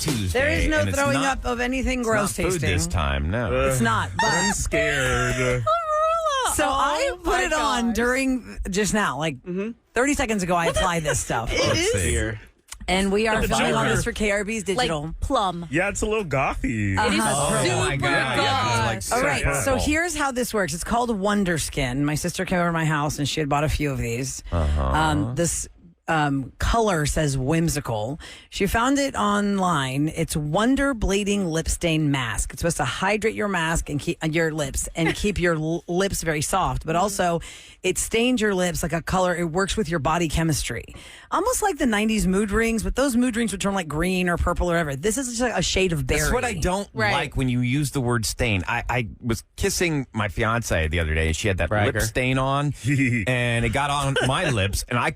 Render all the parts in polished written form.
Tuesday. There is no and it's throwing not- up of anything it's gross not food tasting. this time, no. It's not. But I'm scared. so I put it on during just now, like 30 seconds ago. I applied this stuff. Let's see. And we are filming on Joker. this for KRB's Digital. Like plum. Yeah, it's a little gothy. It is Oh, super my God. Yeah, goth. like All right, purple. so here's how this works. It's called Wonder Skin. My sister came over to my house and she had bought a few of these. This color says whimsical. She found it online. It's Wonder Bleeding Lip Stain Mask. It's supposed to hydrate your mask and keep your lips and keep your lips very soft, but also it stains your lips like a color. It works with your body chemistry. Almost like the 90s mood rings, but those mood rings would turn like green or purple or whatever. This is just like a shade of berry. That's what I don't like when you use the word stain. I was kissing my fiance the other day, and she had that lip stain on, and it got on my lips, and I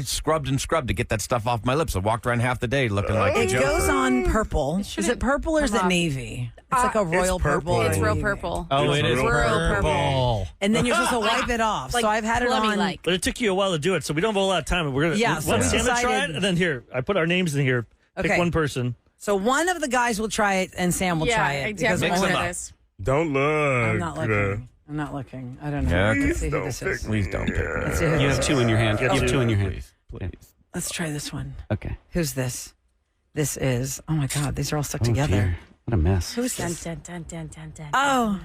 scrubbed and scrubbed to get that stuff off my lips. I walked around half the day looking like a It Joker. goes on purple. Is it purple or is it navy? It's like a royal purple. It's or real navy. purple. Oh, it is Real purple. And then you're supposed to wipe it off. Like so I've had it on. plummy-like. But it took you a while to do it, so we don't have a lot of time. We're gonna so let we Sam try decided- it, and then here I put our names in here. Pick Okay. one person. So one of the guys will try it and Sam will try it. I because definitely Mix them want up. this. Don't look. I'm not looking. I'm not looking. I don't know. Yeah, okay. Let's see who this is. Please don't pick me. Let's see who You this have is. two in your hand. You Get have two. two in your hand. Please. Let's try this one. Okay. Who's this? This is. Oh my God, these are all stuck Oh, together. dear. What a mess. Who's Dun, this? dun, dun, dun, dun, dun. Oh,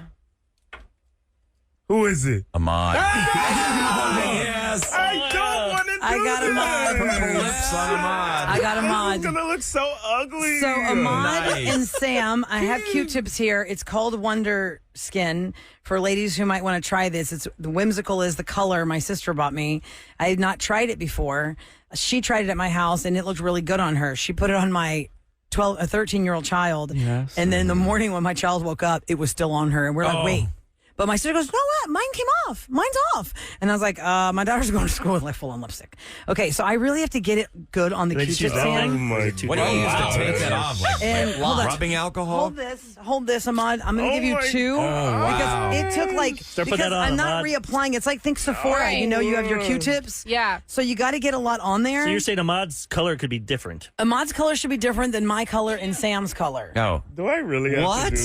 Who is it? Ahmad. Yes. I don't want to do I got that. Purple lips on Ahmad. I got This Ahmad. is going to look so ugly. So Ahmad Nice. and Sam, I have Q-tips here. It's called Wonder Skin for ladies who might want to try this. It's the whimsical is the color my sister bought me. I had not tried it before. She tried it at my house and it looked really good on her. She put it on my 13-year-old child. Yes. And then in the morning when my child woke up, it was still on her. And we're like, wait. But my sister goes, no, what? Mine came off. Mine's off. And I was like, my daughter's going to school with like full-on lipstick. Okay, so I really have to get it good on the They just Q-tip, use that Oh Sam. my What do you use to take that off? Like, And hold on. rubbing alcohol? Hold this, Ahmad. I'm going to Oh give you my two. wow. Because it took like, Start putting because that on, I'm not Ahmad. reapplying. It's like, think Sephora. Right. You know, you have your Q-tips. Yeah. So you got to get a lot on there. So you're saying Ahmad's color could be different? Ahmad's color should be different than my color and Sam's color. No. Do I really have What? to do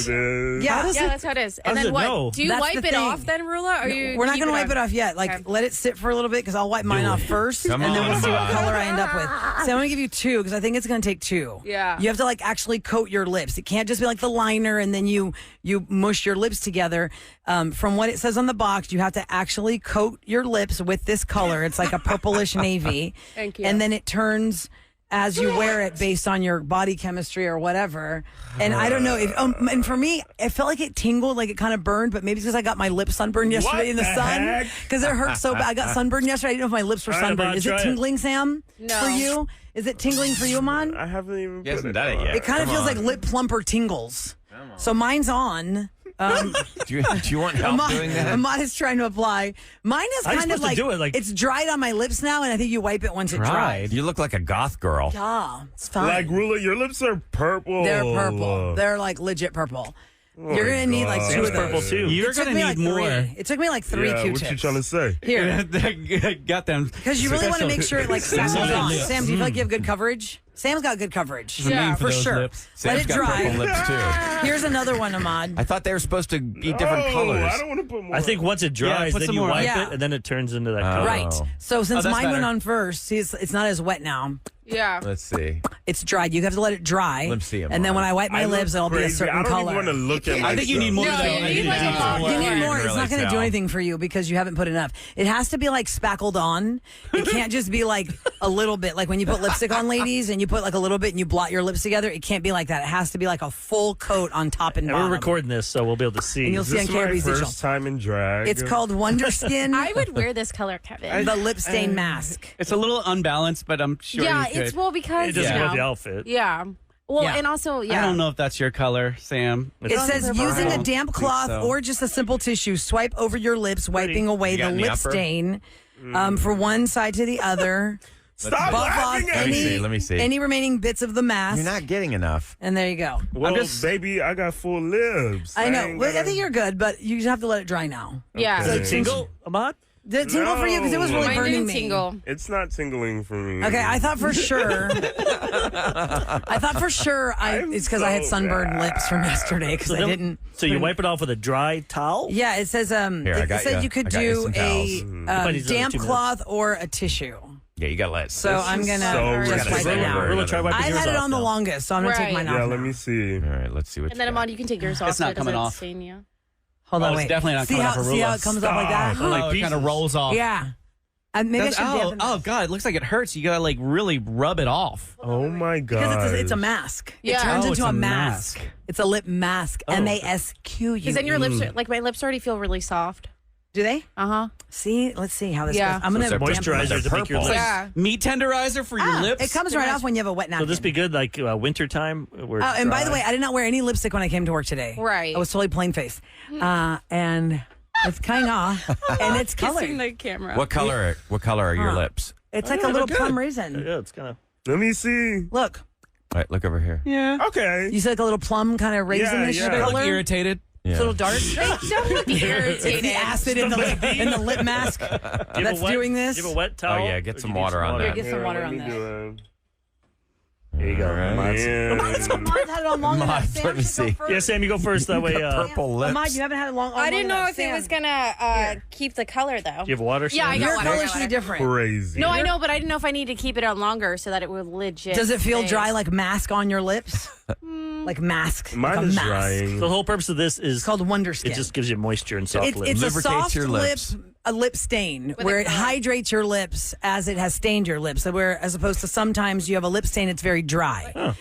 this? Yeah. Yeah, that's how it is. And does then it what? know? Do you That's wipe the it thing. off then, Roula? Or you We're not keep going to wipe it off yet. Like, Okay. let it sit for a little bit because I'll wipe mine off first, Come and then we'll on, see what Ahmad. color I end up with. So I'm going to give you two because I think it's going to take two. Yeah. You have to like actually coat your lips. It can't just be like the liner and then you mush your lips together. From what it says on the box, you have to actually coat your lips with this color. It's like a purplish navy. Thank you. And then it turns as you wear it based on your body chemistry or whatever. And I don't know if, and for me, it felt like it tingled, like it kind of burned, but maybe it's because I got my lips sunburned yesterday What in the the sun heck? because it hurt so bad. I got sunburned yesterday. I didn't know if my lips were All right, sunburned. Ahmad, Is it try it. tingling, Sam? No. For you? Is it tingling for you, Amon? I haven't even He hasn't put done it yet. It kind of Come feels on. like lip plumper tingles. So mine's on. Do you want help doing that? Ahmad is trying to apply. Mine is How you kind of supposed to like, do it? Like- it's dried on my lips now, and I think you wipe it once it dries. You look like a goth girl. Yeah, it's fine. Like, Rula, your lips are purple. They're purple. They're like legit purple. You're gonna need like two Sam's of those. purple too. You're It took going me to like need more. three. It took me like three Yeah, Q-tips. what you trying to say? Here, Got them. because you really want to make sure it like settles on. lips. Sam, do you feel like you have good coverage? Sam's got good coverage. Yeah. for those sure. lips. Let Sam's it got dry. purple lips too. Here's another one, Ahmad. I thought they were supposed to be different Oh, colors. I don't want to put more. I think once it dries, put then some you more. wipe Yeah. it, and then it turns into that Oh. color. Right. So since that's mine went better. on first, see, it's not as wet now. Yeah. Let's see. It's dried. You have to let it dry. Let me see 'em And then on. when I wipe my I look lips, it'll be a crazy. certain I don't color. even want to look at I think you need myself. more No, than you that. need like a lot. You need Yeah, more. you It's can not going to really do tell. anything for you because you haven't put enough. It has to be like spackled on. It can't just be like a little bit. Like when you put lipstick on, ladies, and you put like a little bit and you blot your lips together. It can't be like that. It has to be like a full coat on top and And bottom. we're recording this, so we'll be able to see. And you'll see This on is my KRB's Digital. first time in drag. It's called Wonder Skin, I would wear this color, Kevin. the lip stain mask. It's a little unbalanced, but I'm sure yeah, you could. it's well because it doesn't you go with the know, outfit. yeah. Well, Yeah. and also, yeah. I don't know if that's your color, Sam. It says purple. using I a don't damp think cloth so. or just a simple tissue, swipe over your lips, wiping away You got the any lip upper? stain from one side to the other. Stop Buff off laughing at me. Let me see. any remaining bits of the mask. You're not getting enough. And there you go. Well, just- baby, I got full lips. I know. ain't Well, I gotta- think you're good, but you have to let it dry now. Yeah. Okay. Does it tingle, Ahmad? Did it tingle for you? Because it was really Mine burning didn't me. tingle. It's not tingling for me. Okay, I thought for sure. It's because I had sunburned lips from yesterday because I didn't. So you wipe it off with a dry towel? Yeah, it says it said you could do a Might need damp 2 minutes. cloth or a tissue. Yeah, you gotta let it. So I'm gonna so just wipe it ridiculous. out. Rula, try wiping I've yours had it off on the now. longest, so I'm gonna take Right. mine off. Yeah, now. let me see. All right, let's see what. And then, Amon, you can take yours off. It's not so it coming doesn't off. stain you. Hold on, it's wait. definitely not see coming how, off a See how Roula. it comes up like that? Oh, it kind of rolls off. Yeah. Maybe I should dampen oh this. God, it looks like it hurts. You gotta like really rub it off. Oh my god. Because it's a mask. Yeah. It turns Oh, into it's a a mask. mask. It's a lip mask. MASQ. Because then your lips, are, like my lips already feel really soft. Do they? See, Let's see how this Yeah. goes. I'm gonna So it's dampen moisturizer this. Moisturizer to make your purple. lips. Yeah. Meat tenderizer for your lips. It comes right off when you have a wet napkin. Will this be good, like winter time? Where Oh, it's and by dry? the way, I did not wear any lipstick when I came to work today. Right. I was totally plain face. And it's kind of, and it's kissing colored. the camera. What color? What color are your lips? It's like a little plum raisin. yeah, it's kind of. Let me see. Look, All right, look over here. yeah. Okay. you said like a little plum kind of raisinish Yeah, yeah. Look color. irritated. Yeah. It's a little dark. Don't look irritated. The acid in the lip mask Do you have a that's wet- doing Do this. you have a wet towel? Oh, yeah, get Or some you need water on that. Get some water let on me this. do it. There you go. All right. Man. Ahmad had it on long enough. Ahmad, Sam let me should go see. first. Yeah, Sam, you go first. That way. Purple lips. Ahmad, you haven't had it long. I didn't know enough. if it Sam. was gonna keep the color though. Do you have water? Yeah, I Sam? got Your water. color I got should be water. different. Crazy. No, I know, but I didn't know if I need to keep it on longer so that it would legit. Does it feel stay. dry like mask on your lips? Like mask. Mine like a is mask. drying. The whole purpose of this is It's called Wonder Skin. it just gives you moisture and soft lips. It's a Lubricates soft your lips. a lip stain With where a it color. hydrates your lips as it has stained your lips. So where, as opposed to sometimes you have a lip stain, it's very dry. You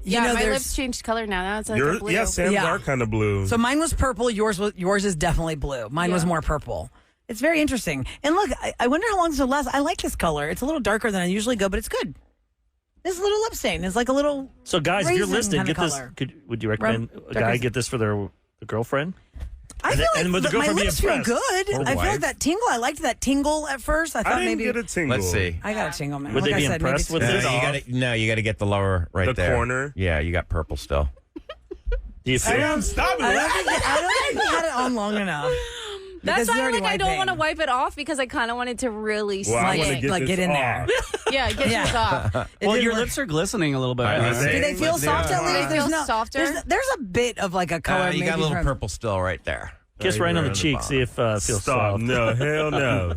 Yeah, know, my there's- lips changed color now. Now it's like a blue. Yeah, Sam's Yeah. are kind of blue. So mine was purple. Yours is definitely blue. Mine was Yeah. more purple. It's very interesting. And look, I wonder how long this will last. I like this color. It's a little darker than I usually go, but it's good. This little lip stain is like a little. So, guys, if you're raisin listening, kinda get this. color. Would you recommend a guy get this for their girlfriend? I feel and would like the my girlfriend be lips feel impressed? good. Or I feel wife? like that tingle. I liked that tingle at first. I thought I didn't maybe get a tingle. Let's see. I got a tingle, man. Would Like they I be said, maybe impressed it's with just- this? You gotta get the lower right The there. corner? Yeah, you got purple still. Do you feel? Sam, stop it. I don't think you had it on long enough. That's Because you're why already like I don't wiping. want to wipe it off because I kind of wanted to really Well, I want to stick. get Like, this get in there. off. Yeah, get Yeah. yours off. It Well, didn't your work. lips are glistening a little bit. I more. was saying- Do they feel soft at Do they least? There's feel no softer? There's a bit of like a color. You maybe got a little from- purple still right there. Kiss right on the cheek. See if it feels Stop. soft. No, hell no.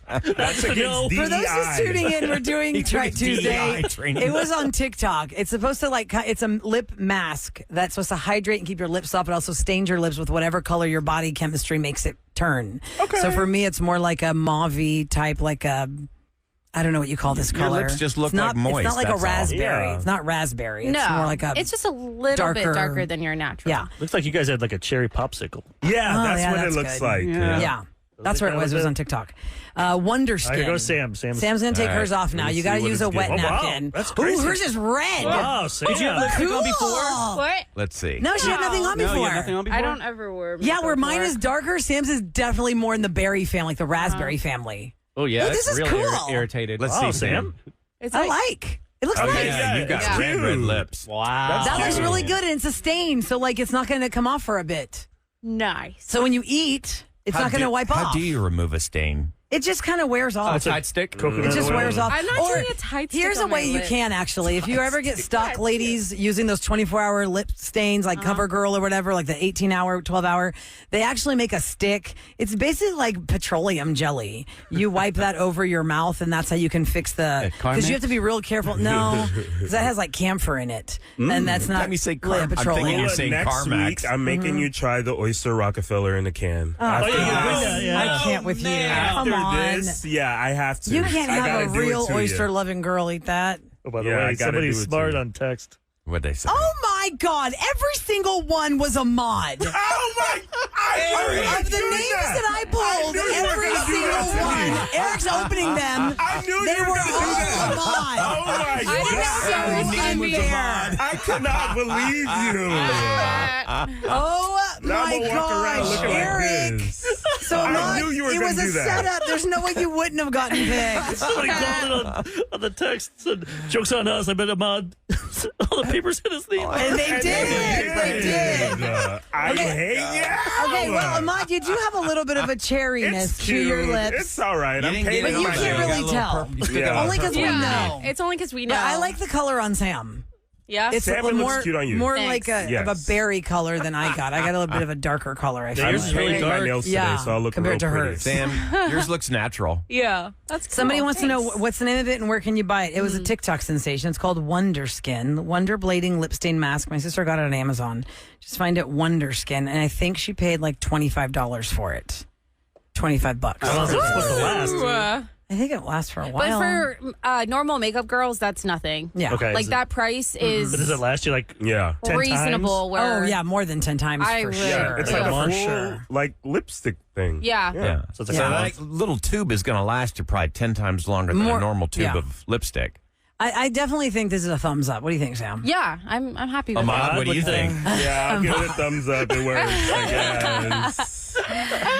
That's against No. DEI. For those just tuning in, we're doing Try took his Tuesday. DEI training. It was on TikTok. It's supposed to it's a lip mask that's supposed to hydrate and keep your lips soft, but also stains your lips with whatever color your body chemistry makes it turn. Okay. So for me, it's more like a mauve type, like a. I don't know what you call this Your color. lips just look It's not, like moist, It's not like a that's all. raspberry. Yeah. It's not raspberry. It's No, more like a. it's just a little bit darker- darker than your natural. Yeah. Looks like you guys had like a cherry popsicle. Yeah, Oh, that's yeah, what that's it looks good. like. Yeah. Yeah. That's where it was. It was on TikTok. Wonder Skin. Here goes Sam. Sam's Sam's going to take All right. hers off now. Let me You see got to what use a it's wet giving. Oh, wow. napkin. That's Ooh, crazy. hers is red. Wow, Sam. Did you have lipstick on before? What? Let's see. No, she had nothing on No, before. you had nothing on before. I don't ever wear. Yeah, makeup where mine before. is darker, Sam's is definitely more in the berry family, like the raspberry family. Oh yeah, Oh, it's this is really cool. irritated. Let's Wow, see, Sam. It's I like, like. It looks Okay, nice. Yeah, you got Yeah. red lips. Wow. That looks cute. really good, and it's a stain, so like it's not going to come off for a bit. nice. So when you eat, it's not going to wipe How off. do you remove a stain? It just kind of wears off. A tight stick. Coconut It just oil. wears off. I'm not Or doing a tight stick Here's a on my way you lip. can actually. If you ever get stuck, ladies, using those 24-hour lip stains like CoverGirl or whatever, like the 18-hour, 12-hour, they actually make a stick. It's basically like petroleum jelly. You wipe that over your mouth, and that's how you can fix the. Because you have to be real careful. No, because that has like camphor in it, and that's not Time you say really I'm thinking petroleum. you're But saying next Carmax. week, I'm making you try the oyster Rockefeller in a can. Oh, After yeah, this- bring that, yeah. I can't with you. After Come on. this, yeah, I have to. You can't I have gotta a do it real to you. oyster-loving girl eat that. Oh, by the Yeah, I way, gotta somebody's do it smart too. on text. What'd they say? Oh my God! Every single one was a mod. Oh my! Of the names that I pulled, every single one. Eric's opening them. I knew They you were were gonna do that. all a mod. Oh my I god! know so unfair. I cannot believe you. Oh Now my I'm gonna walk around gosh, looking like Eric! this. So I not, knew you were it gonna was a do that. setup. There's no way you wouldn't have gotten picked. Somebody called it on the text. Said, "Joke's on us. I bet Ahmad All the papers hit his name. And they did. They did. I hate you. Okay, well, Ahmad, you do have a little bit of a cherryness It's to cute. your lips. It's all right. I'm didn't get painting it you on my can't there. nails. really tell. Yeah. Only because we know. It's only because we know. But I like the color on Sam. Yeah. It's Salmon a little looks more, cute on you. more Thanks. like a, of a Yes. berry color than I got. I got a little bit of a darker color. I feel yours is like. really Painting my dark. nails Yeah, today, so I look compared real to pretty. hers. Sam, yours looks natural. Yeah. That's cool. Somebody wants to know Thanks. what's the name of it and where can you buy it. It was a TikTok sensation. It's called Wonder Skin, Wonder Blading Lipstain Mask. My sister got it on Amazon. Just find it Wonder Skin, and I think she paid like $25 for it. $25. How long is it supposed to last? Ooh. I think it lasts for a But while. for normal makeup girls, that's nothing. yeah. Okay. Like is that price But does is it last you like Yeah. 10 reasonable. times? Where Oh yeah, more than 10 times I for really- sure. Yeah, it's like Yeah. a For full sure. like lipstick thing. Yeah. Yeah. So it's like Yeah. a That little tube is going to last you probably 10 times longer than More- a normal tube yeah. of lipstick. I definitely think this is a thumbs up. What do you think, Sam? Yeah, I'm happy with Ahmad, that. what do you think? Yeah, I'll give it a thumbs up. It works, I guess.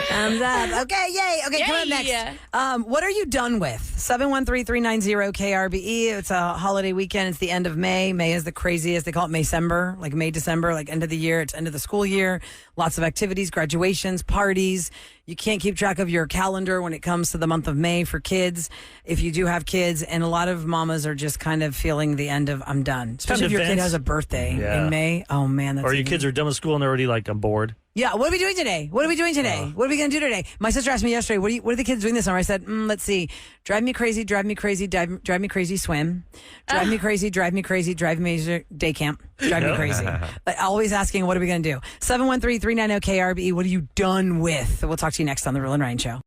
Thumbs up. Okay, yay. Okay, coming up Yay. next. What are you done with? 713-390-KRBE. It's a holiday weekend. It's the end of May. May is the craziest. They call it Maycember, like May, December, like end of the year. It's end of the school year. Lots of activities, graduations, parties. You can't keep track of your calendar when it comes to the month of May for kids, if you do have kids. And a lot of mamas are just kind of feeling the end of, I'm done. Especially if your kid events. has a birthday Yeah. in May. Oh, man. That's Or your even- kids are done with school and they're already like, I'm bored. Yeah, what are we doing today? What are we doing today? What are we going to do today? My sister asked me yesterday, what are the kids doing this summer? I said, let's see. Drive me crazy, drive me crazy, drive me crazy, swim. Drive me crazy, drive me crazy, drive me day camp. Drive me crazy. Like, always asking, what are we going to do? 713-390-KRBE. What are you done with? We'll talk to you next on The Roula and Ryan Show.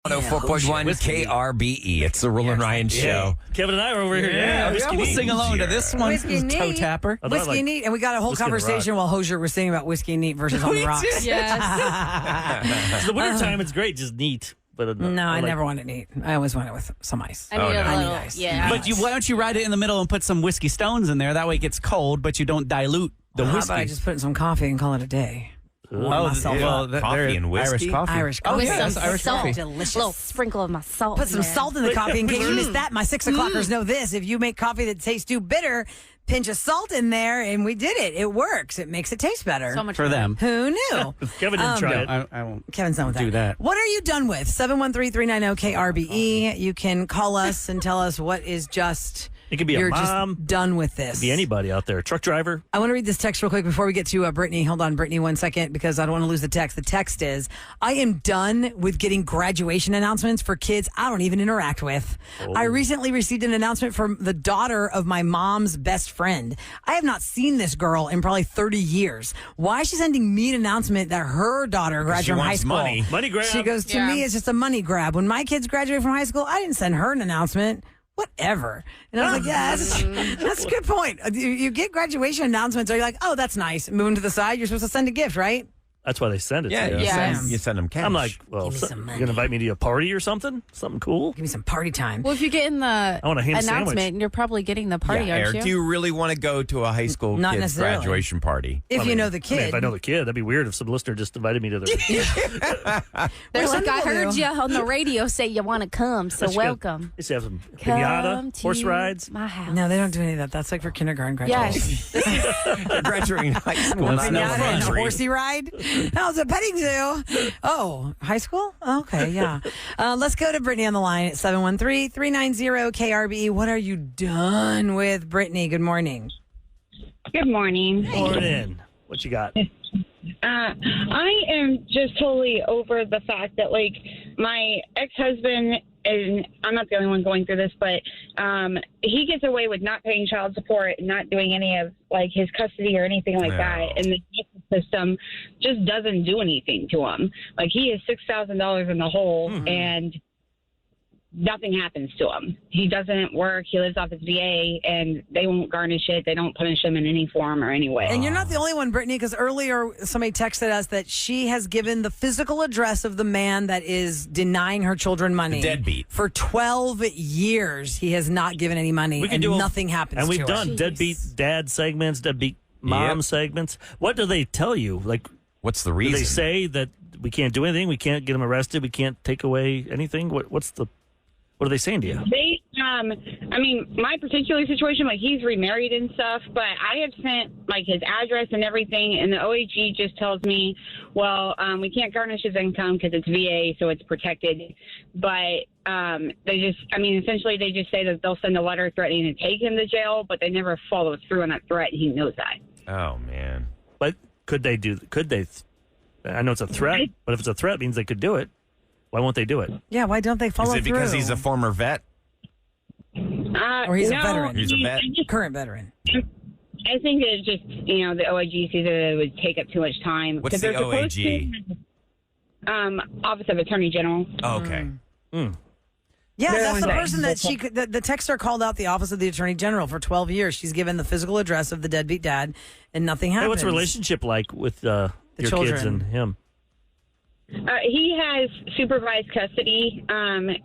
104.1 KRBE. It's the Roula and Ryan Show. Kevin and I are over here. Yeah, We'll sing along to this one. Whiskey Toe neat. tapper. I thought, Whiskey like, neat. And we got a whole Whiskey on the conversation while Hosier was singing about Whiskey neat versus on the rocks. Yes. So the wintertime, it's great, just neat. But No, I like- never want it neat. I always want it with some ice. I need Oh, a no. I need little. ice. Yeah. But why don't you ride it in the middle and put some whiskey stones in there? That way it gets cold, but you don't dilute the How whiskey. about I just put in some coffee and call it a day? Warm myself up. Coffee and whiskey? Irish coffee. Irish Oh, coffee. yeah, that's Some Irish salt. coffee. Delicious. A little sprinkle of my salt. Put some in there. salt in the coffee in case you missed that. My 6 o'clockers know this. If you make coffee that tastes too bitter, pinch of salt in there, and we did it. It works. It makes it taste better. So much For them. Who knew? Kevin didn't try it. I won't. Kevin's done with Do that. What are you done with? 713-390-KRBE. You can call us and tell us what is just... It could be a You're mom. just done with this. Could be anybody out there. Truck driver. I want to read this text real quick before we get to Brittany. Hold on, Brittany, 1 second, because I don't want to lose the text. The text is, I am done with getting graduation announcements for kids I don't even interact with. I recently received an announcement from the daughter of my mom's best friend. I have not seen this girl in probably 30 years. Why is she sending me an announcement that her daughter graduated she from high wants school? money. Money grab. She goes, to Yeah. me, it's just a money grab. When my kids graduated from high school, I didn't send her an announcement. Whatever. And I was like, yeah, that's a good point. You get graduation announcements, are you like, oh, that's nice. Moving to the side, you're supposed to send a gift, right? That's why they send it Yeah, to you. Yeah. you send them cash. I'm like, well, Give me so, some you're money. going to invite me to a party or something? Something cool? Give me some party time. Well, if you get in the I want a ham announcement, sandwich. you're probably getting the party, yeah, aren't Eric, you? do you really want to go to a high school Not kid's necessarily. graduation party? If I you mean- know the I kid. mean, if I know the kid, that'd be weird if some listener just invited me to their. They're Well, some like, I people heard do. you on the radio say you want to come, so Let's go. welcome. Let's have some Come pinata, to horse rides. my house. No, they don't do any of that. That's like for kindergarten graduation. Yes. They're graduating high school, not no Yeah, and a elementary. horsey ride. That was a petting zoo. Oh, high school? Okay, yeah. Let's go to Brittany on the line at 713-390-KRBE. What are you done with, Brittany? Good morning. Good morning. Morning. What you got? I am just totally over the fact that, like, my ex-husband, and I'm not the only one going through this, but he gets away with not paying child support and not doing any of, like, his custody or anything like No. that. And the justice system just doesn't do anything to him. Like, he is $6,000 in the hole, and nothing happens to him. He doesn't work. He lives off his VA, and they won't garnish it. They don't punish him in any form or any way. And you're not the only one, Brittany, because earlier somebody texted us that she has given the physical address of the man that is denying her children money. The deadbeat. For 12 years, he has not given any money, We can and do a- nothing happens And we've to her. done deadbeat dad segments, deadbeat mom Yep. segments. What do they tell you? Like, What's the do reason? they say that we can't do anything? We can't get him arrested? We can't take away anything? What's the... What are they saying to you? They, I mean, my particular situation, like he's remarried and stuff, but I have sent like his address and everything, and the OAG just tells me, well, we can't garnish his income because it's VA, so it's protected. But they just, I mean, essentially they just say that they'll send a letter threatening to take him to jail, but they never follow through on that threat, and he knows that. Oh, man. But could they? I know it's a threat, but if it's a threat, it means they could do it. Why won't they do it? Yeah, why don't they follow through? Is it because he's a former vet? Or he's a veteran? He's a vet? Current veteran. I think it's just, you know, the OIG sees that it would take up too much time. What's the OAG? Office of Attorney General. Oh, okay. Yeah, They're that's the on person that the texter called out the Office of the Attorney General for 12 years. She's given the physical address of the deadbeat dad, and nothing happens. Hey, what's the relationship like with your children. kids and him? He has supervised custody.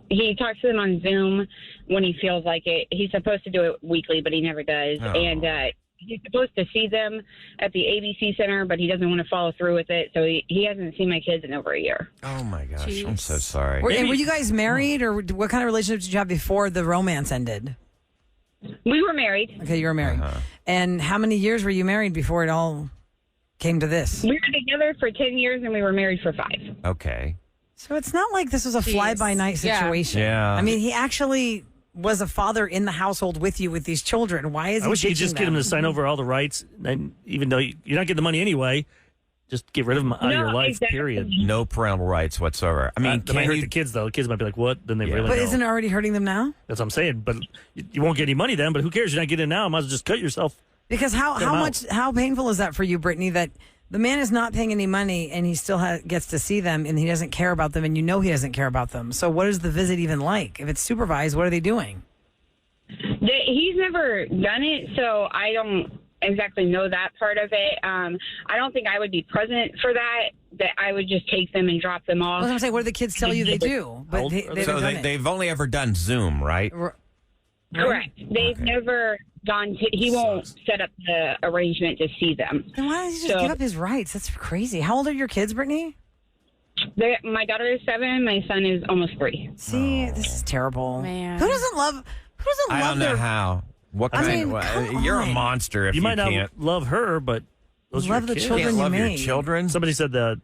He talks to them on Zoom when he feels like it. He's supposed to do it weekly, but he never does. Oh. And he's supposed to see them at the ABC Center, but he doesn't want to follow through with it. So he hasn't seen my kids in over a year. Oh, my gosh. Jeez. I'm so sorry. Were you guys married, or what kind of relationship did you have before the romance ended? We were married. Okay, you were married. And how many years were you married before it all came to this? We were together for 10 years, and we were married for 5. Okay. So it's not like this was a fly-by-night situation. Yeah. I mean, he actually was a father in the household with you with these children. Why is he I wish you could ditching just get him them? to sign over all the rights, and even though you're not getting the money anyway, just get rid of him out of your life, exactly. period. No parental rights whatsoever. I mean, That might can hurt you... the kids, though. The kids might be like, what? Then they really But know. isn't it already hurting them now? That's what I'm saying. But you won't get any money then, but who cares? You're not getting it now. Might as well just cut yourself. Because how painful is that for you, Brittany, that the man is not paying any money and he still gets to see them and he doesn't care about them and you know he doesn't care about them. So what is the visit even like? If it's supervised, what are they doing? He's never done it, so I don't exactly know that part of it. I don't think I would be present for that. That I would just take them and drop them off. Well, I'm saying, what do the kids tell you they do? But they've only ever done Zoom, right? Correct. They've never gone to. He won't set up the arrangement to see them. Then why does he just give up his rights? That's crazy. How old are your kids, Brittany? My daughter is 7. My son is almost 3. See, this is terrible. Man. Who doesn't love? I don't know their how. What kind mean, of... come You're a on. monster if You you might not can't... love her, but those are Love your the kids. children. Can't you love your made. children? Somebody said that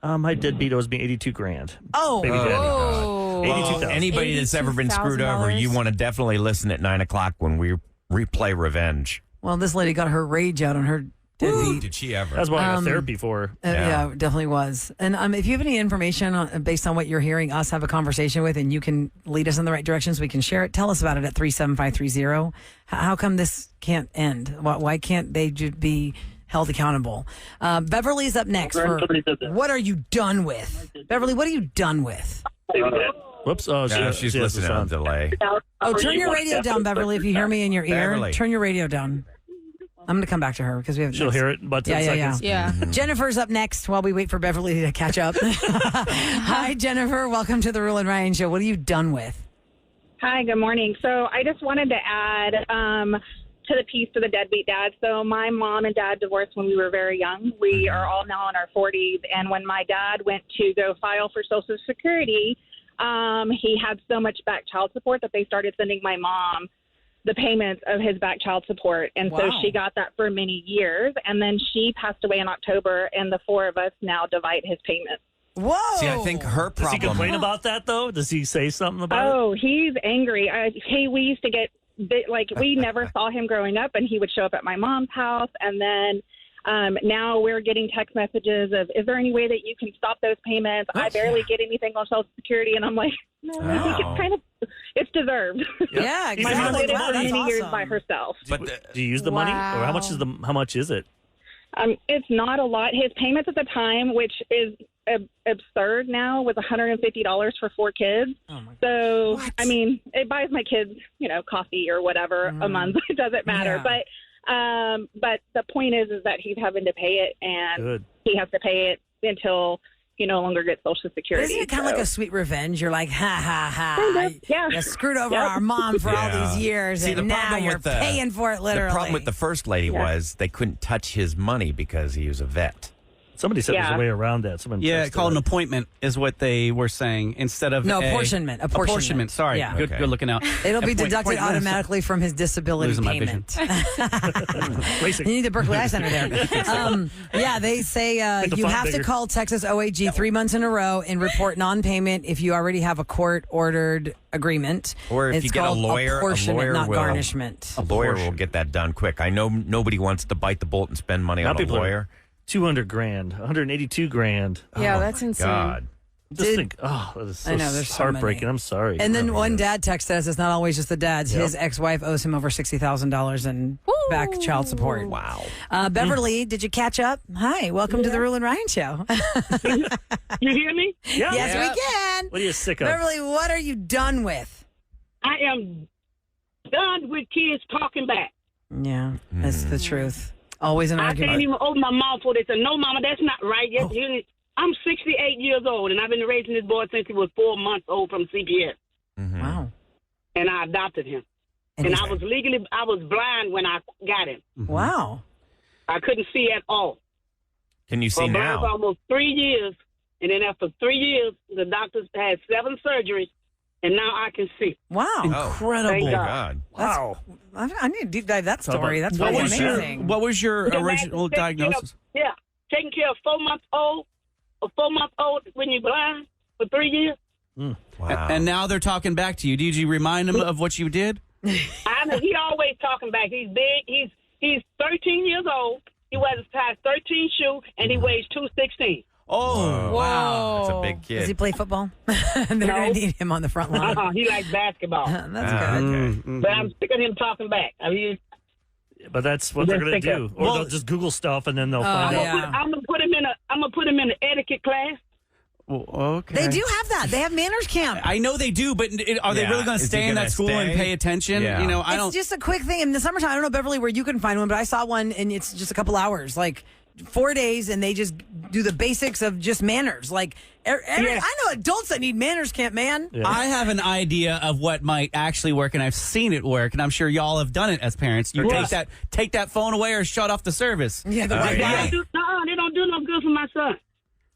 my deadbeat owes me $82,000. Oh, Baby daddy. Whoa. Well, 82,000. anybody that's ever been screwed over, you want to definitely listen at 9 o'clock when we replay Revenge. well, this lady got her rage out on her Ooh, deadbeat. did she ever? That's what I got therapy for. Yeah, it definitely was. And if you have any information based on what you're hearing us have a conversation with and you can lead us in the right directions, we can share it. Tell us about it at 37530. How come this can't end? Why can't they be held accountable? Beverly's up next. What are you done with? Beverly, what are you done with? Whoops. Oh, No, she's she has listening the on sound. delay. Oh, turn your radio down, Beverly, if you hear me in your ear. Beverly. Turn your radio down. I'm going to come back to her because we have. She'll hear it in about 10 seconds. Yeah. Jennifer's up next while we wait for Beverly to catch up. Hi, Jennifer. Welcome to the Roula and Ryan Show. What are you done with? Hi, good morning. So I just wanted to add to the piece for the deadbeat dad. So my mom and dad divorced when we were very young. We are all now in our 40s. And when my dad went to go file for Social Security, he had so much back child support that they started sending my mom the payments of his back child support. And so she got that for many years. And then she passed away in October, and the 4 of us now divide his payments. Whoa. See, I think her Does he problem... complain about that, though? Does he say something about it? Oh, he's angry. We used to get, we never saw him growing up, and he would show up at my mom's house. And then now we're getting text messages of, is there any way that you can stop those payments? I barely get anything on Social Security. And I'm like, no, I think it's kind of, it's deserved. Yeah, My mom exactly. did it Wow, for that's many years awesome. by herself. But Do you use the money? Or how much is it? It's not a lot. His payments at the time, which is absurd now, was $150 for 4 kids. Oh my So, What? I mean, it buys my kids, coffee or whatever a month. It doesn't matter. Yeah. But the point is that he's having to pay it, and Good. he has to pay it until he no longer gets Social Security. Isn't it kind of like a sweet revenge? You're like, ha, ha, ha. Kind of, yeah. You screwed over Yep. our mom for all Yeah. these years, See, the and now problem you're with the- paying for it literally. The problem with the first lady was they couldn't touch his money because he was a vet. Somebody said there's Yeah. a way around that. Someone texted called an that. appointment is what they were saying instead of apportionment. Apportionment. Sorry, Yeah. good looking out. It'll be deducted appointment. automatically from his disability Losing my vision. payment. You need the Berkeley Eye Center there. They say Make the you font have to bigger. call Texas OAG 3 months in a row and report non-payment if you already have a court-ordered agreement. Or if It's you get a called lawyer, apportionment, not will, garnishment. A lawyer will get that done quick. I know nobody wants to bite the bullet and spend money Now on a people are lawyer. $200,000, $182,000. Yeah, Oh, that's my insane. God. Just think, that is so I know, there's so heartbreaking. many. I'm sorry. And then one dad texted us, it's not always just the dads. Yep. His ex-wife owes him over $60,000 in back child support. Wow. Beverly, did you catch up? Hi, welcome to the Rule and Ryan Show. You hear me? Yeah. Yes, we can. What are you sick of? Beverly, what are you done with? I am done with kids talking back. Yeah, that's the truth. Always an I can't argument. even open my mouth for this. And no, Mama, that's not right. Yes, I'm 68 years old, and I've been raising this boy since he was 4 months old from CPS, Wow. and I adopted him. And he's- I was blind when I got him. Wow. I couldn't see at all. Can you see Blind for now? almost 3 years, and then after 3 years, the doctors had 7 surgeries, and now I can see. Wow. Incredible. Thank Oh, God. God. Wow. I need to deep dive that Talk about- story. That's What pretty was your amazing. What was your original Taking care of- diagnosis? taking care of 4 months old, a 4 month old when you're blind for 3 years. Wow. And now they're talking back to you. Did you remind them of what you did? I know he always talking back. He's big. He's 13 years old. He wears a size 13 shoe, and he weighs 216. Oh, wow. That's a big Does he kid. play football? They're going to need him on the front line. He likes basketball. That's good. Okay. But I'm sick of him talking back. I mean, But that's what they're Just going to think do. of- Or Well- they'll just Google stuff and then they'll find out. yeah. I'm gonna put him in an etiquette class. well, okay. They do have that. They have manners camp. I know they do, but are they Yeah. really going to Is he stay in gonna that school and stay? pay attention? Yeah. You know, I It's don't. just a quick thing. In the summertime, I don't know, Beverly, where you can find one, but I saw one, and it's just a couple hours, like 4 days, and they just do the basics of just manners. Like, I know adults that need manners camp, man. Yeah. I have an idea of what might actually work, and I've seen it work, and I'm sure y'all have done it as parents. You take that phone away or shut off the service. Yeah, the They don't do no good for my son.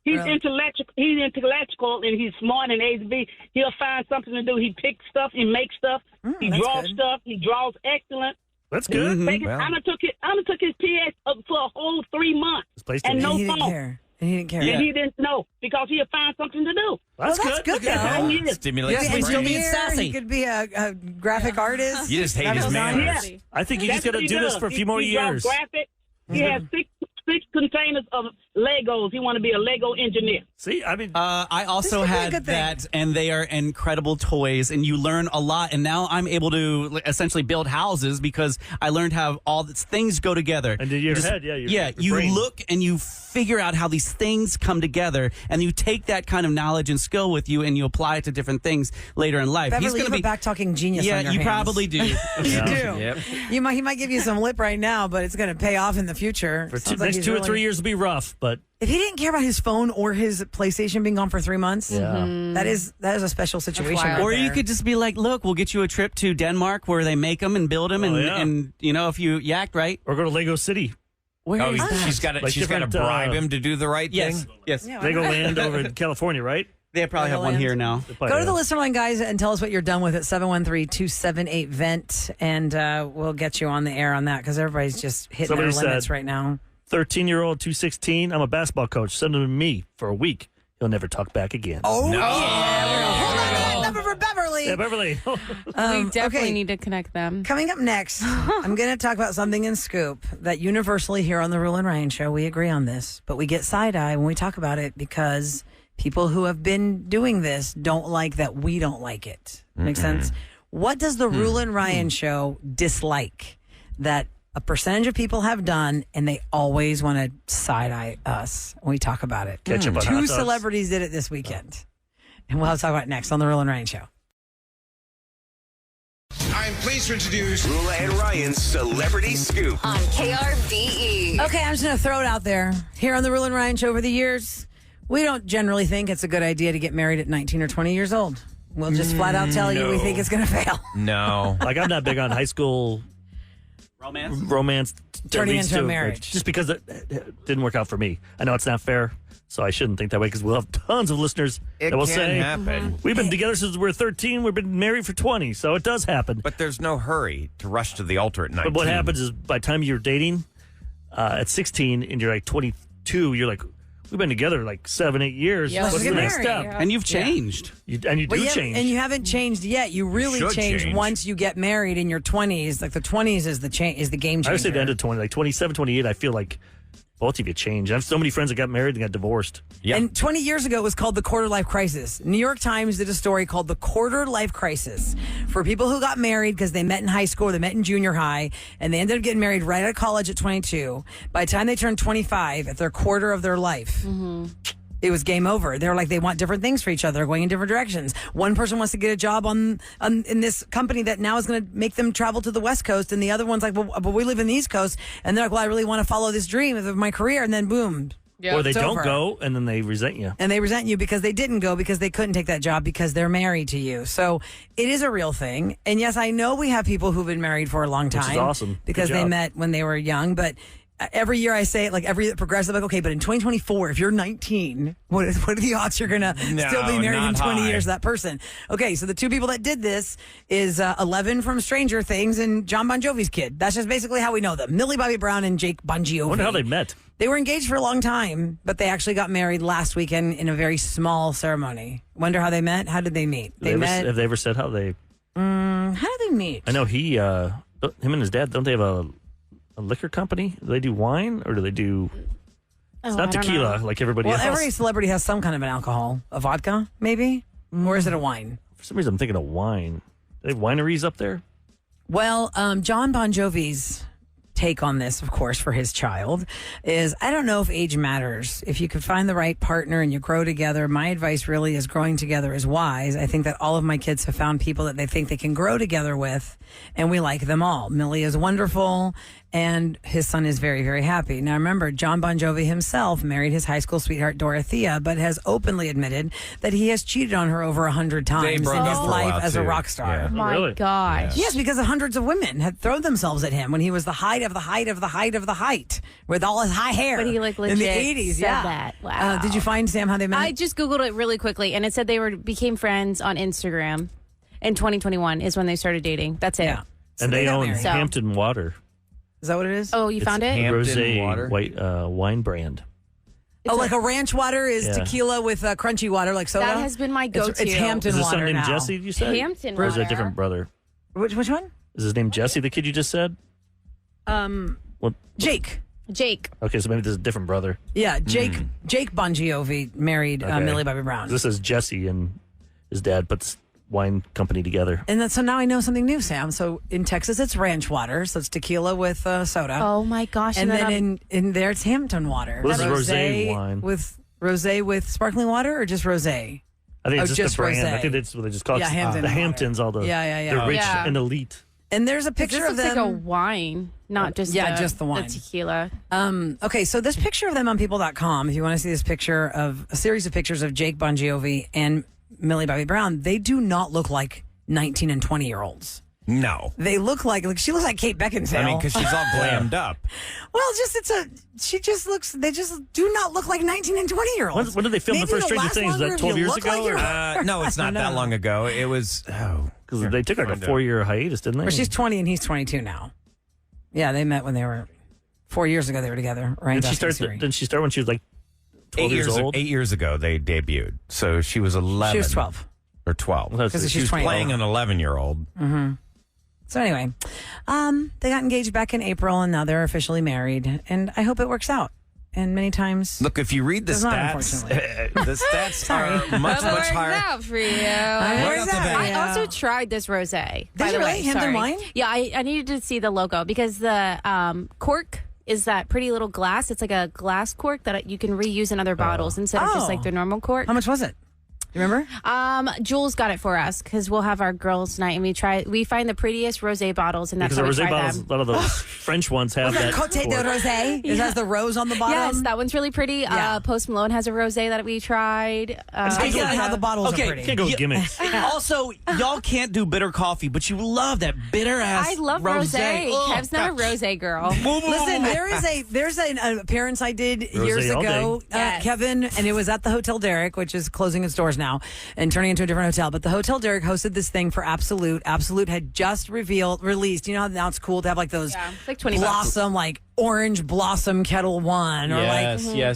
He's intellectual. He's intellectual, and he's smart and A to B. He'll find something to do. He picks stuff. He makes stuff. He that's draws good. stuff. He draws excellent. That's good. Well. I took his PS up for a whole 3 months, This place and didn't- no And he didn't phone. care. And he didn't care. Yeah. And he didn't know because he'll find something to do. That's Well, that's good, though. He is. Stimulates Yes, the we still brain. need Engineer, sassy. He could be a graphic artist. You just hate his Graphic manners. designer. I think you just That's got to what he do this does. for a few more He draws years. graphics. He has six containers of Legos. He want to be a Lego engineer. See, I mean, I also This could be a had good thing. that, and they are incredible toys, and you learn a lot. And now I'm able to essentially build houses because I learned how all these things go together. And in your head, yeah, your you brain. look and you figure out how these things come together, and you take that kind of knowledge and skill with you, and you apply it to different things later in life. Beverly, He's you going have to a be. back talking genius. Yeah, on your you hands. probably do. You do. Yep. He might give you some lip right now, but it's going to pay off in the future. for Sounds like next he's 2 or really- 3 years will be rough, but If he didn't care about his phone or his PlayStation being gone for 3 months, yeah. that is a special situation. wild. right Or you there. could just be like, look, we'll get you a trip to Denmark where they make them and build them, Oh, and, yeah. and you know, if you act right. Or go to Lego City. Where Oh, is that? she's got to Like she's got to different, bribe him to do the right Yes, thing. yes. Yeah, Lego Land over in California, right? They probably have one Legoland. here now. Go to the listener line, guys, and tell us what you're done with at 713-278-VENT, and we'll get you on the air on that because everybody's just hitting Somebody their limits said- right now. 13-year-old, 216. I'm a basketball coach. Send him to me for a week. He'll never talk back again. Oh, No. yeah. We're gonna hold on to that number for Beverly. Yeah, Beverly. We definitely okay. need to connect them. Coming up next, I'm going to talk about something in Scoop that universally here on the Rule and Ryan Show, we agree on this, but we get side-eye when we talk about it because people who have been doing this don't like that we don't like it. Make sense? What does the Rule and Ryan Show dislike that a percentage of people have done and they always want to side-eye us when we talk about it? Ketchup on hot Two dogs. celebrities did it this weekend. And we'll have to talk about it next on the Rule and Ryan Show. I'm pleased to introduce Roula and Ryan's Celebrity Scoop. On KRVE. Okay, I'm just going to throw it out there. Here on the Rule and Ryan Show over the years, we don't generally think it's a good idea to get married at 19 or 20 years old. We'll just flat out tell you we think it's going to fail. No. Like, I'm not big on high school romance that Turning leads into to a marriage. Just because it didn't work out for me. I know it's not fair, so I shouldn't think that way because we'll have tons of listeners that will say, happen. we've been together since we were 13, we've been married for 20, so it does happen. But there's no hurry to rush to the altar at 19. But what happens is by the time you're dating at 16 and you're like 22, you're like, we've been together like 7-8 years. Yeah, What's let's the get next married. step? Yeah. And you've changed. You But do yeah, change. and you haven't changed yet. You really should change change. once you get married in your 20s. Like the 20s is the game changer. I would say the end of 20, like 27, 28, I feel like both of you change. I have so many friends that got married and got divorced. Yeah. And 20 years ago, it was called the quarter life crisis. New York Times did a story called the quarter life crisis for people who got married because they met in high school, or they met in junior high, and they ended up getting married right out of college at 22. By the time they turned 25, at their quarter of their life, it was game over. They're like, they want different things for each other, they're going in different directions. One person wants to get a job in this company that now is going to make them travel to the West Coast, and the other one's like, well, but we live in the East Coast, and they're like, well, I really want to follow this dream of my career, and then boom. Or they it's don't over. go, and then they resent you. And they resent you because they didn't go because they couldn't take that job because they're married to you. So it is a real thing. And yes, I know we have people who've been married for a long time. Which is awesome. Because Good they job. met when they were young. But every year I say it, like every year it progresses, I'm like, okay, but in 2024, if you're 19, what are the odds you're going to still be married in 20 years to that person? Okay, so the two people that did this is 11 from Stranger Things and John Bon Jovi's kid. That's just basically how we know them. Millie Bobby Brown and Jake Bon Jovi. I wonder how they met. They were engaged for a long time, but they actually got married last weekend in a very small ceremony. Wonder how they met? How did they meet? Have they ever said how they... How did they meet? I know him and his dad, don't they have a liquor company? Do they do wine or do they do... It's not tequila like everybody Well, else. every celebrity has some kind of an alcohol. A vodka, maybe? Or is it a wine? For some reason, I'm thinking of wine. Do they have wineries up there? Well, John Bon Jovi's take on this, of course, for his child is, I don't know if age matters. If you could find the right partner and you grow together, my advice really is growing together is wise. I think that all of my kids have found people that they think they can grow together with, and we like them all. Millie is wonderful, and his son is very, very happy. Now, remember, John Bon Jovi himself married his high school sweetheart, Dorothea, but has openly admitted that he has cheated on her over 100 times in his broke up for a life while, as a too. rock star. Yeah. My Really? gosh. Yes, because hundreds of women had thrown themselves at him when he was the height of the height of the height of the height with all his high hair. But he, like, in the legit 80s. said Yeah. that. Wow. Did you find, Sam, how they met? I just Googled it really quickly, and it said they became friends on Instagram in 2021 is when they started dating. That's it. Yeah. So And they got own married. So- Hampton Water. Is that what it is? Oh, you found it? Hampton Rosé Water? white wine brand. Like a ranch water is Yeah. tequila with crunchy water, like soda? That has been my It's- go-to. It's Hampton Is his water son named now. Jesse, you said? Hampton Or is it a Water. different brother? Which one? Is his name Jesse, the kid you just said? What? Jake. Jake. Okay, so maybe this is a different brother. Yeah, Jake Bon Jovi married Okay. Millie Bobby Brown. This is Jesse and his dad put this wine company together. And so now I know something new, Sam. So in Texas, it's ranch water. So it's tequila with soda. Oh, my gosh. And then in there, it's Hampton water. Well, this is rosé wine. With rosé with sparkling water or just rosé? I think Oh, it's just just a brand. rosé. I think that's what they just call it. Yeah, Hampton the water. Hamptons, all the Yeah. they're rich Yeah. and elite. And there's a This picture of looks them. like a wine, not just just the wine. The tequila. Okay, so this picture of them on people.com, if you want to see this picture of a series of pictures of Jake Bon Jovi and Millie Bobby Brown, they do not look like 19 and 20-year-olds. No. They look like she looks like Kate Beckinsale. I mean, because she's all glammed up. well, she just looks, they just do not look like 19 and 20-year-olds. When did they film the first Stranger Things? Is that 12 years ago? No, it's not that long ago. It was, Because they took like a 4-year hiatus, didn't they? But she's 20 and he's 22 now. Yeah, they met when they were 4 years ago. They were together. Right? Didn't she start when she was like 12 years old? 8 years ago, they debuted. So she was 11. She was 12. Or 12. Because She was 20. playing an 11-year-old. So anyway, they got engaged back in April, and now they're officially married. And I hope it works out. And many times, Look, if you read the Does not, stats, unfortunately. the stats are much higher. out for you. Right off the bat. I also tried this rosé. By you the really? way, Hampton sorry. wine? Yeah, I needed to see the logo because the cork is that pretty little glass. It's like a glass cork that you can reuse in other bottles instead of just like the normal cork. how much was it? Remember? Jules got it for us because we'll have our girls' night and we find the prettiest rosé bottles and that's Because how the we rosé try bottles, them. a lot of those French ones have that. Cote de Rosé. It has the rose on the bottom. Yes, that one's really pretty. Yeah. Post Malone has a rosé that we tried. I get how the bottles are pretty. Can't go with gimmicks. Also, y'all can't do bitter coffee, but you love that bitter ass. I love rosé. Kev's not a rosé girl. Listen, there's an appearance I did years all ago, day. Yes. Kevin, and it was at the Hotel Derrick, which is closing its doors now and turning into a different hotel. But the Hotel Derrick hosted this thing for Absolute. Absolute had just released. You know how now it's cool to have like those It's like $20. blossom, like orange blossom Kettle One, or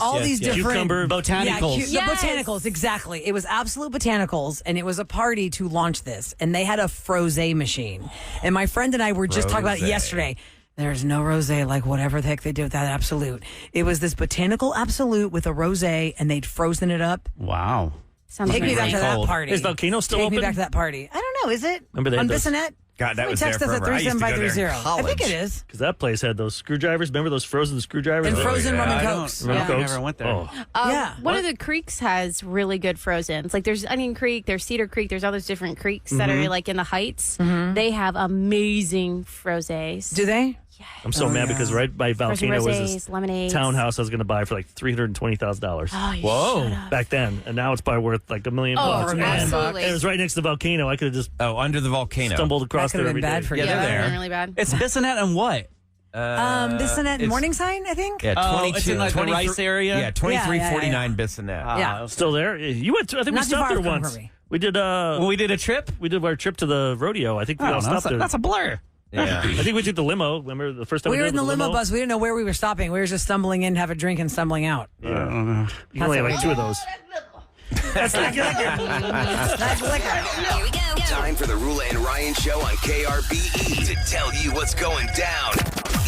all these different Cucumber botanicals. The botanicals, exactly. It was Absolute Botanicals, and it was a party to launch this, and they had a frosé machine. And my friend and I were just talking about it yesterday. There's no rosé like whatever the heck they did with that Absolute. It was this botanical Absolute with a rosé, and they'd frozen it up. Wow. Sounds Take me back to that Cold. party. Is Volcano still Take open? me back to that party. I don't know. Is it Remember they had on those- Bissonnette? God, that was text there us at forever. I used to go there in 37530. I think it college. is. Because that place had those screwdrivers. Remember those frozen screwdrivers? And frozen yeah. rum and I don't- cokes. Rum and I Cokes? never went there. Oh. Yeah. One of the creeks has really good frozens. Like there's Onion Creek, there's Cedar Creek, there's all those different creeks that are like in the heights. They have amazing frosés. Do they? I'm so mad because right by Frozen Volcano was rosés, this lemonades. townhouse I was going to buy for like $320,000 Oh, you Whoa. should've. back then, and now it's probably worth like $1 million. Oh, And absolutely. it was right next to the volcano. I could have just Oh, under the volcano. stumbled across That could've there been every bad day. for Yeah, you. they're Yeah, that there. would've been really bad. It's Bissonnette and what? Bissonnette it's- Morning Sign, I think. Yeah, Oh, 22. it's in like the 23 rice area? Yeah, 2349 Yeah. Bissonnette. Yeah. Still there? You went to, I think Not we too stopped far there from once. me. We did When we did a trip? we did our trip to the rodeo. I think we I all don't know. stopped there. That's a blur. Yeah. I think we took the limo. Remember the first time We were did in the with limo bus. We didn't know where we were stopping. We were just stumbling in to have a drink and stumbling out. You can only have like two of those. That's liquor. Here we go. Time for the Roula and Ryan Show on KRBE to tell you what's going down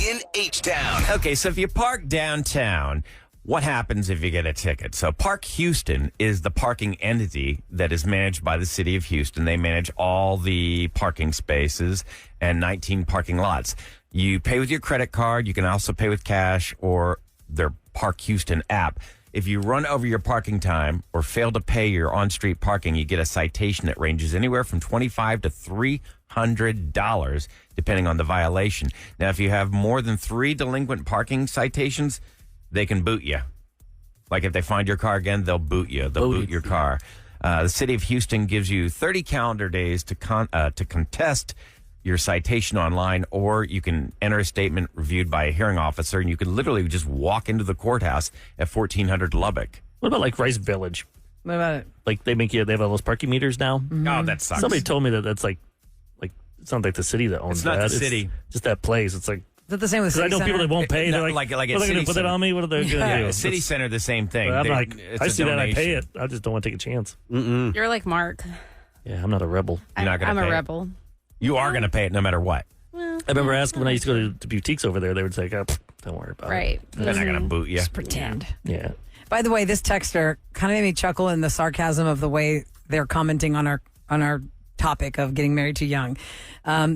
in H-Town. Okay, so if you park downtown, what happens if you get a ticket? So Park Houston is the parking entity that is managed by the city of Houston. They manage all the parking spaces and 19 parking lots. You pay with your credit card. You can also pay with cash or their Park Houston app. If you run over your parking time or fail to pay your on-street parking, you get a citation that ranges anywhere from $25 to $300, depending on the violation. Now, if you have more than 3 delinquent parking citations, they can boot you. Like if they find your car again, they'll boot you. They'll boot your car. The city of Houston gives you 30 calendar days to contest your citation online, or you can enter a statement reviewed by a hearing officer, and you can literally just walk into the courthouse at 1400 Lubbock. What about like Rice Village? What about it? Like they have all those parking meters now. Oh, that sucks. Somebody told me that's like it's not like the city that owns It's not that. the city. Just that place. It's like, Is that the same with because I City know people Center? that won't pay. No, They're like, like are at they going City to put it Center. on me? What are they going to Yeah, do? City Center, the same thing. I'm They- like, it's I a see that, I pay donation. it. I just don't want to take a chance. You're like Mark. Yeah, I'm not a rebel. You're not gonna I'm pay a it. rebel. You are going to pay it no matter what. I remember asking when I used to go to boutiques over there, they would say, oh, don't worry about Right. it. They're not going to boot you. Just pretend. Yeah. By the way, this texter kind of made me chuckle in the sarcasm of the way they're commenting on our topic of getting married too young.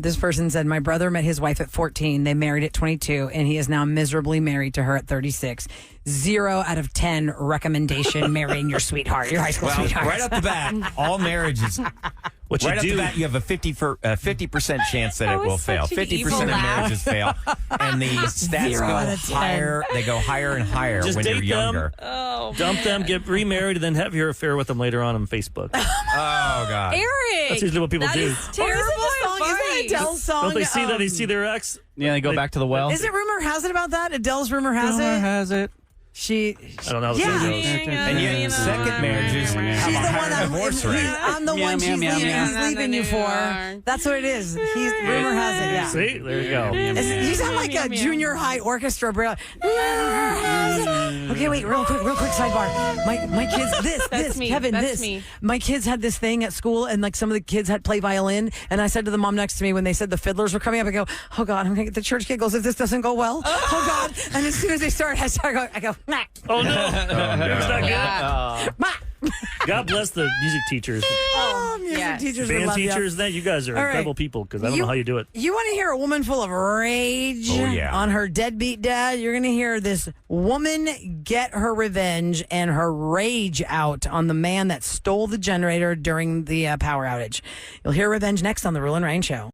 This person said, my brother met his wife at 14. They married at 22, and he is now miserably married to her at 36. 0 out of 10 recommendation marrying your sweetheart, your high school Well, sweetheart. right off the bat, all marriages. What you Right off do, the bat, you have a 50% chance that it will was fail. such an 50% evil of laugh. marriages fail, and the stats 0 out go of 10. higher. They go higher and higher Just when you're date them. younger. dump them, get remarried, and then have your affair with them later on Facebook. Oh God! Eric! That's usually what people that do. is terrible Isn't that Adele's song? Don't they see that they see their ex? Yeah, they go back to the well. Is it rumor has it about that? Adele's rumor has Rumor it. has it. She. I don't know how the Yeah. song goes. And yet, second marriages have a She's the one higher divorce rate. I'm the Meow, one meow, she's meow, leaving, meow. he's leaving you for. That's what it is. Rumor has it. Yeah. See, there you go. You sound like a junior high orchestra. Rumor has it. Okay, wait, real quick sidebar. My kids, That's me. Kevin, That's this. me. My kids had this thing at school, and like some of the kids had play violin, and I said to the mom next to me when they said the fiddlers were coming up, I go, oh God, I'm gonna get the church giggles if this doesn't go well. Oh God! And as soon as they start, I go, Oh no, it's not good. Yeah. Ma. God bless the music teachers. Oh, music teachers would Band love teachers, you guys are All right. incredible people because I don't know how you do it. You want to hear a woman full of rage yeah. on her deadbeat dad? You're going to hear this woman get her revenge and her rage out on the man that stole the generator during the power outage. You'll hear revenge next on the Roula and Ryan Show.